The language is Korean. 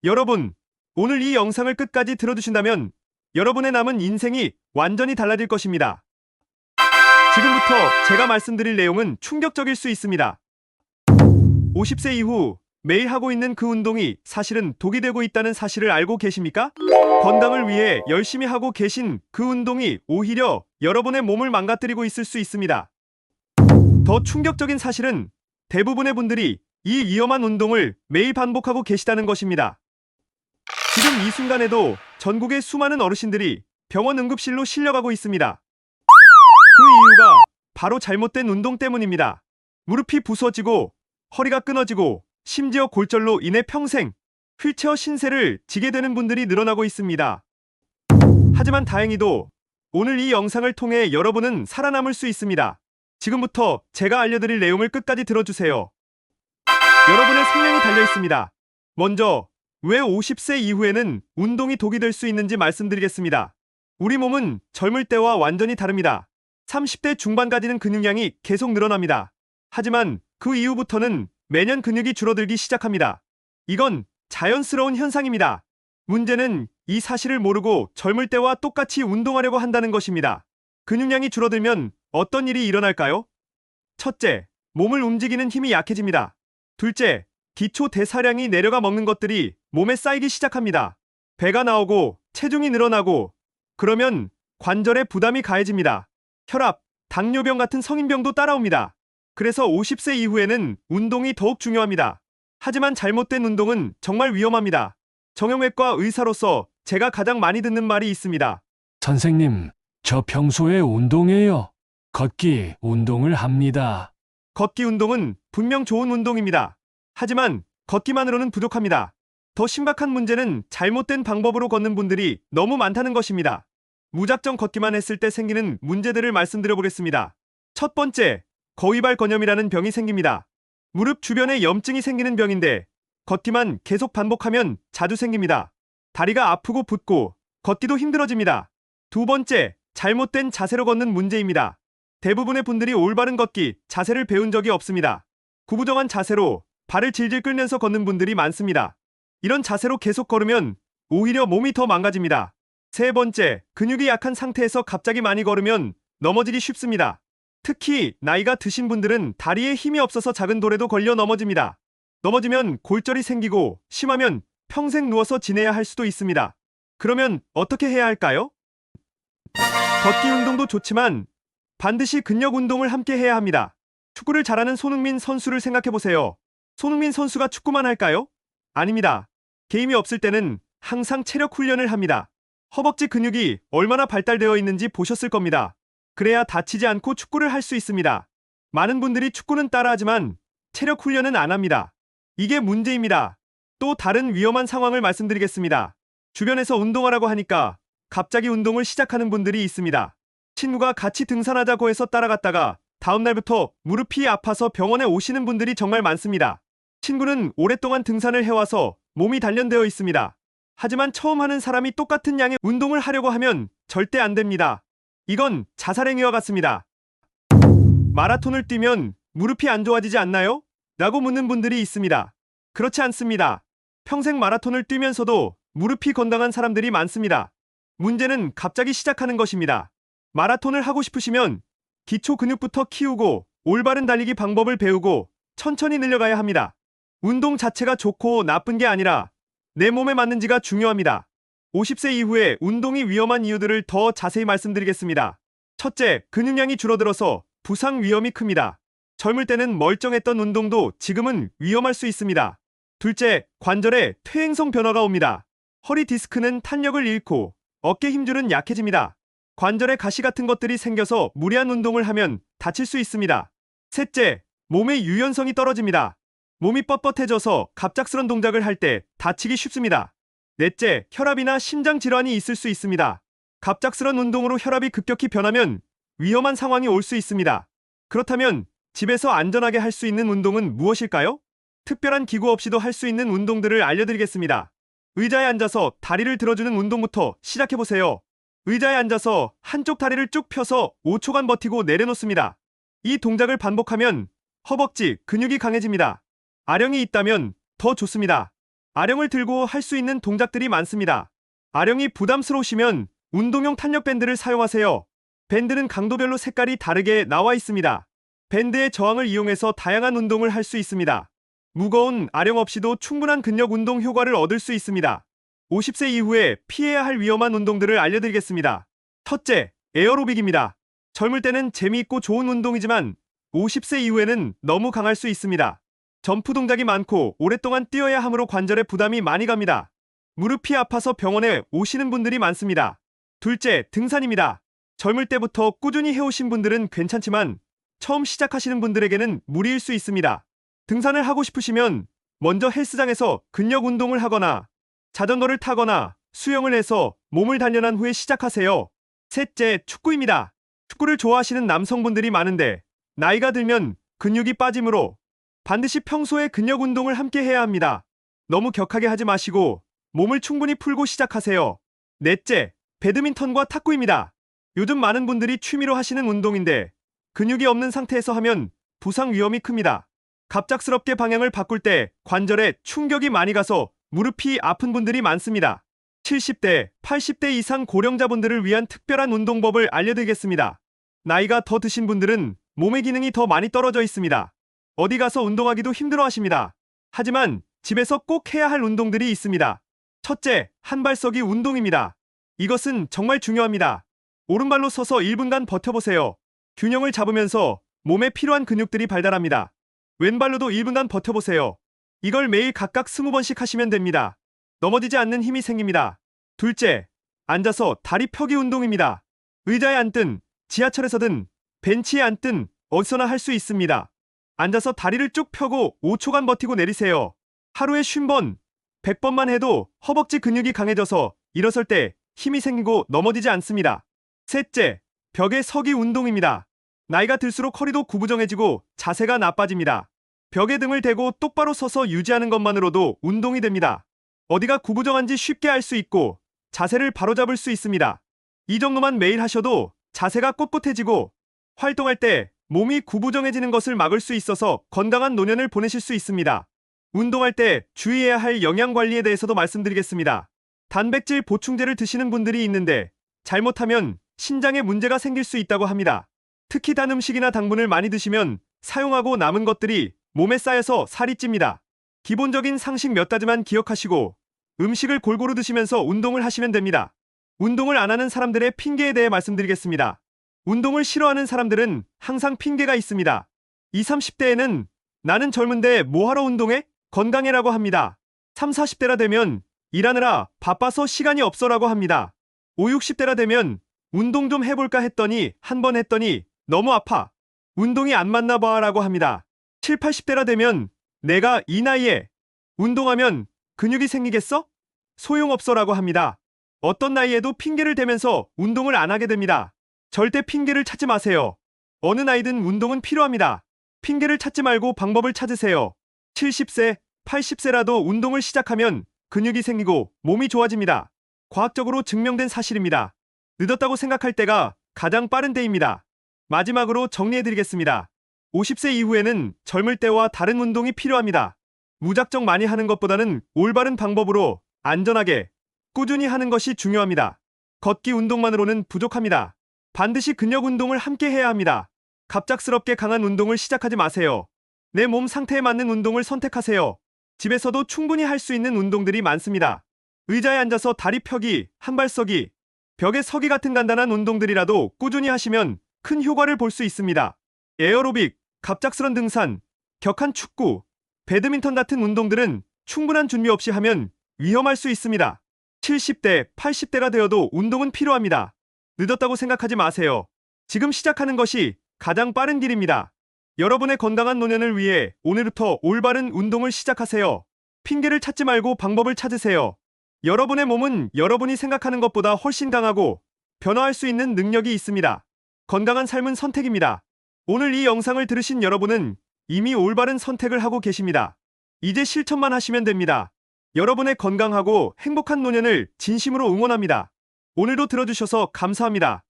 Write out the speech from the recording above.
여러분, 오늘 이 영상을 끝까지 들어주신다면 여러분의 남은 인생이 완전히 달라질 것입니다. 지금부터 제가 말씀드릴 내용은 충격적일 수 있습니다. 50세 이후 매일 하고 있는 그 운동이 사실은 독이 되고 있다는 사실을 알고 계십니까? 건강을 위해 열심히 하고 계신 그 운동이 오히려 여러분의 몸을 망가뜨리고 있을 수 있습니다. 더 충격적인 사실은 대부분의 분들이 이 위험한 운동을 매일 반복하고 계시다는 것입니다. 지금 이 순간에도 전국의 수많은 어르신들이 병원 응급실로 실려가고 있습니다. 그 이유가 바로 잘못된 운동 때문입니다. 무릎이 부서지고 허리가 끊어지고 심지어 골절로 인해 평생 휠체어 신세를 지게 되는 분들이 늘어나고 있습니다. 하지만 다행히도 오늘 이 영상을 통해 여러분은 살아남을 수 있습니다. 지금부터 제가 알려드릴 내용을 끝까지 들어주세요. 여러분의 생명이 달려 있습니다. 먼저 왜 50세 이후에는 운동이 독이 될 수 있는지 말씀드리겠습니다. 우리 몸은 젊을 때와 완전히 다릅니다. 30대 중반까지는 근육량이 계속 늘어납니다. 하지만 그 이후부터는 매년 근육이 줄어들기 시작합니다. 이건 자연스러운 현상입니다. 문제는 이 사실을 모르고 젊을 때와 똑같이 운동하려고 한다는 것입니다. 근육량이 줄어들면 어떤 일이 일어날까요? 첫째, 몸을 움직이는 힘이 약해집니다. 둘째, 기초 대사량이 내려가 먹는 것들이 몸에 쌓이기 시작합니다. 배가 나오고 체중이 늘어나고 그러면 관절에 부담이 가해집니다. 혈압, 당뇨병 같은 성인병도 따라옵니다. 그래서 50세 이후에는 운동이 더욱 중요합니다. 하지만 잘못된 운동은 정말 위험합니다. 정형외과 의사로서 제가 가장 많이 듣는 말이 있습니다. 선생님, 저 평소에 운동해요. 걷기 운동을 합니다. 걷기 운동은 분명 좋은 운동입니다. 하지만 걷기만으로는 부족합니다. 더 심각한 문제는 잘못된 방법으로 걷는 분들이 너무 많다는 것입니다. 무작정 걷기만 했을 때 생기는 문제들을 말씀드려 보겠습니다. 첫 번째, 거위발건염이라는 병이 생깁니다. 무릎 주변에 염증이 생기는 병인데 걷기만 계속 반복하면 자주 생깁니다. 다리가 아프고 붓고 걷기도 힘들어집니다. 두 번째, 잘못된 자세로 걷는 문제입니다. 대부분의 분들이 올바른 걷기, 자세를 배운 적이 없습니다. 구부정한 자세로 발을 질질 끌면서 걷는 분들이 많습니다. 이런 자세로 계속 걸으면 오히려 몸이 더 망가집니다. 세 번째, 근육이 약한 상태에서 갑자기 많이 걸으면 넘어지기 쉽습니다. 특히 나이가 드신 분들은 다리에 힘이 없어서 작은 돌에도 걸려 넘어집니다. 넘어지면 골절이 생기고 심하면 평생 누워서 지내야 할 수도 있습니다. 그러면 어떻게 해야 할까요? 걷기 운동도 좋지만 반드시 근력 운동을 함께 해야 합니다. 축구를 잘하는 손흥민 선수를 생각해보세요. 손흥민 선수가 축구만 할까요? 아닙니다. 게임이 없을 때는 항상 체력 훈련을 합니다. 허벅지 근육이 얼마나 발달되어 있는지 보셨을 겁니다. 그래야 다치지 않고 축구를 할 수 있습니다. 많은 분들이 축구는 따라하지만 체력 훈련은 안 합니다. 이게 문제입니다. 또 다른 위험한 상황을 말씀드리겠습니다. 주변에서 운동하라고 하니까 갑자기 운동을 시작하는 분들이 있습니다. 친구가 같이 등산하자고 해서 따라갔다가 다음날부터 무릎이 아파서 병원에 오시는 분들이 정말 많습니다. 친구는 오랫동안 등산을 해와서 몸이 단련되어 있습니다. 하지만 처음 하는 사람이 똑같은 양의 운동을 하려고 하면 절대 안 됩니다. 이건 자살행위와 같습니다. 마라톤을 뛰면 무릎이 안 좋아지지 않나요? 라고 묻는 분들이 있습니다. 그렇지 않습니다. 평생 마라톤을 뛰면서도 무릎이 건강한 사람들이 많습니다. 문제는 갑자기 시작하는 것입니다. 마라톤을 하고 싶으시면 기초 근육부터 키우고 올바른 달리기 방법을 배우고 천천히 늘려가야 합니다. 운동 자체가 좋고 나쁜 게 아니라 내 몸에 맞는지가 중요합니다. 50세 이후에 운동이 위험한 이유들을 더 자세히 말씀드리겠습니다. 첫째, 근육량이 줄어들어서 부상 위험이 큽니다. 젊을 때는 멀쩡했던 운동도 지금은 위험할 수 있습니다. 둘째, 관절에 퇴행성 변화가 옵니다. 허리 디스크는 탄력을 잃고 어깨 힘줄은 약해집니다. 관절에 가시 같은 것들이 생겨서 무리한 운동을 하면 다칠 수 있습니다. 셋째, 몸의 유연성이 떨어집니다. 몸이 뻣뻣해져서 갑작스런 동작을 할 때 다치기 쉽습니다. 넷째, 혈압이나 심장 질환이 있을 수 있습니다. 갑작스런 운동으로 혈압이 급격히 변하면 위험한 상황이 올 수 있습니다. 그렇다면 집에서 안전하게 할 수 있는 운동은 무엇일까요? 특별한 기구 없이도 할 수 있는 운동들을 알려드리겠습니다. 의자에 앉아서 다리를 들어주는 운동부터 시작해보세요. 의자에 앉아서 한쪽 다리를 쭉 펴서 5초간 버티고 내려놓습니다. 이 동작을 반복하면 허벅지, 근육이 강해집니다. 아령이 있다면 더 좋습니다. 아령을 들고 할 수 있는 동작들이 많습니다. 아령이 부담스러우시면 운동용 탄력 밴드를 사용하세요. 밴드는 강도별로 색깔이 다르게 나와 있습니다. 밴드의 저항을 이용해서 다양한 운동을 할 수 있습니다. 무거운 아령 없이도 충분한 근력 운동 효과를 얻을 수 있습니다. 50세 이후에 피해야 할 위험한 운동들을 알려드리겠습니다. 첫째, 에어로빅입니다. 젊을 때는 재미있고 좋은 운동이지만 50세 이후에는 너무 강할 수 있습니다. 점프 동작이 많고 오랫동안 뛰어야 하므로 관절에 부담이 많이 갑니다. 무릎이 아파서 병원에 오시는 분들이 많습니다. 둘째, 등산입니다. 젊을 때부터 꾸준히 해오신 분들은 괜찮지만 처음 시작하시는 분들에게는 무리일 수 있습니다. 등산을 하고 싶으시면 먼저 헬스장에서 근력 운동을 하거나 자전거를 타거나 수영을 해서 몸을 단련한 후에 시작하세요. 셋째, 축구입니다. 축구를 좋아하시는 남성분들이 많은데 나이가 들면 근육이 빠지므로 반드시 평소에 근력 운동을 함께 해야 합니다. 너무 격하게 하지 마시고 몸을 충분히 풀고 시작하세요. 넷째, 배드민턴과 탁구입니다. 요즘 많은 분들이 취미로 하시는 운동인데 근육이 없는 상태에서 하면 부상 위험이 큽니다. 갑작스럽게 방향을 바꿀 때 관절에 충격이 많이 가서 무릎이 아픈 분들이 많습니다. 70대, 80대 이상 고령자분들을 위한 특별한 운동법을 알려드리겠습니다. 나이가 더 드신 분들은 몸의 기능이 더 많이 떨어져 있습니다. 어디 가서 운동하기도 힘들어 하십니다. 하지만 집에서 꼭 해야 할 운동들이 있습니다. 첫째, 한발서기 운동입니다. 이것은 정말 중요합니다. 오른발로 서서 1분간 버텨보세요. 균형을 잡으면서 몸에 필요한 근육들이 발달합니다. 왼발로도 1분간 버텨보세요. 이걸 매일 각각 20번씩 하시면 됩니다. 넘어지지 않는 힘이 생깁니다. 둘째, 앉아서 다리 펴기 운동입니다. 의자에 앉든 지하철에서든 벤치에 앉든 어디서나 할 수 있습니다. 앉아서 다리를 쭉 펴고 5초간 버티고 내리세요. 하루에 50번, 100번만 해도 허벅지 근육이 강해져서 일어설 때 힘이 생기고 넘어지지 않습니다. 셋째, 벽에 서기 운동입니다. 나이가 들수록 허리도 구부정해지고 자세가 나빠집니다. 벽에 등을 대고 똑바로 서서 유지하는 것만으로도 운동이 됩니다. 어디가 구부정한지 쉽게 알 수 있고 자세를 바로잡을 수 있습니다. 이 정도만 매일 하셔도 자세가 꼿꼿해지고 활동할 때 몸이 구부정해지는 것을 막을 수 있어서 건강한 노년을 보내실 수 있습니다. 운동할 때 주의해야 할 영양 관리에 대해서도 말씀드리겠습니다. 단백질 보충제를 드시는 분들이 있는데 잘못하면 신장에 문제가 생길 수 있다고 합니다. 특히 단 음식이나 당분을 많이 드시면 사용하고 남은 것들이 몸에 쌓여서 살이 찝니다. 기본적인 상식 몇 가지만 기억하시고 음식을 골고루 드시면서 운동을 하시면 됩니다. 운동을 안 하는 사람들의 핑계에 대해 말씀드리겠습니다. 운동을 싫어하는 사람들은 항상 핑계가 있습니다. 20, 30대에는 나는 젊은데 뭐하러 운동해? 건강해라고 합니다. 30, 40대라 되면 일하느라 바빠서 시간이 없어라고 합니다. 50, 60대라 되면 운동 좀 해볼까 했더니 한 번 했더니 너무 아파. 운동이 안 맞나 봐라고 합니다. 70, 80대라 되면 내가 이 나이에 운동하면 근육이 생기겠어? 소용없어라고 합니다. 어떤 나이에도 핑계를 대면서 운동을 안 하게 됩니다. 절대 핑계를 찾지 마세요. 어느 나이든 운동은 필요합니다. 핑계를 찾지 말고 방법을 찾으세요. 70세, 80세라도 운동을 시작하면 근육이 생기고 몸이 좋아집니다. 과학적으로 증명된 사실입니다. 늦었다고 생각할 때가 가장 빠른 때입니다. 마지막으로 정리해드리겠습니다. 50세 이후에는 젊을 때와 다른 운동이 필요합니다. 무작정 많이 하는 것보다는 올바른 방법으로 안전하게 꾸준히 하는 것이 중요합니다. 걷기 운동만으로는 부족합니다. 반드시 근력 운동을 함께 해야 합니다. 갑작스럽게 강한 운동을 시작하지 마세요. 내 몸 상태에 맞는 운동을 선택하세요. 집에서도 충분히 할 수 있는 운동들이 많습니다. 의자에 앉아서 다리 펴기, 한발 서기, 벽에 서기 같은 간단한 운동들이라도 꾸준히 하시면 큰 효과를 볼 수 있습니다. 에어로빅, 갑작스런 등산, 격한 축구, 배드민턴 같은 운동들은 충분한 준비 없이 하면 위험할 수 있습니다. 70대, 80대가 되어도 운동은 필요합니다. 늦었다고 생각하지 마세요. 지금 시작하는 것이 가장 빠른 길입니다. 여러분의 건강한 노년을 위해 오늘부터 올바른 운동을 시작하세요. 핑계를 찾지 말고 방법을 찾으세요. 여러분의 몸은 여러분이 생각하는 것보다 훨씬 강하고 변화할 수 있는 능력이 있습니다. 건강한 삶은 선택입니다. 오늘 이 영상을 들으신 여러분은 이미 올바른 선택을 하고 계십니다. 이제 실천만 하시면 됩니다. 여러분의 건강하고 행복한 노년을 진심으로 응원합니다. 오늘도 들어주셔서 감사합니다.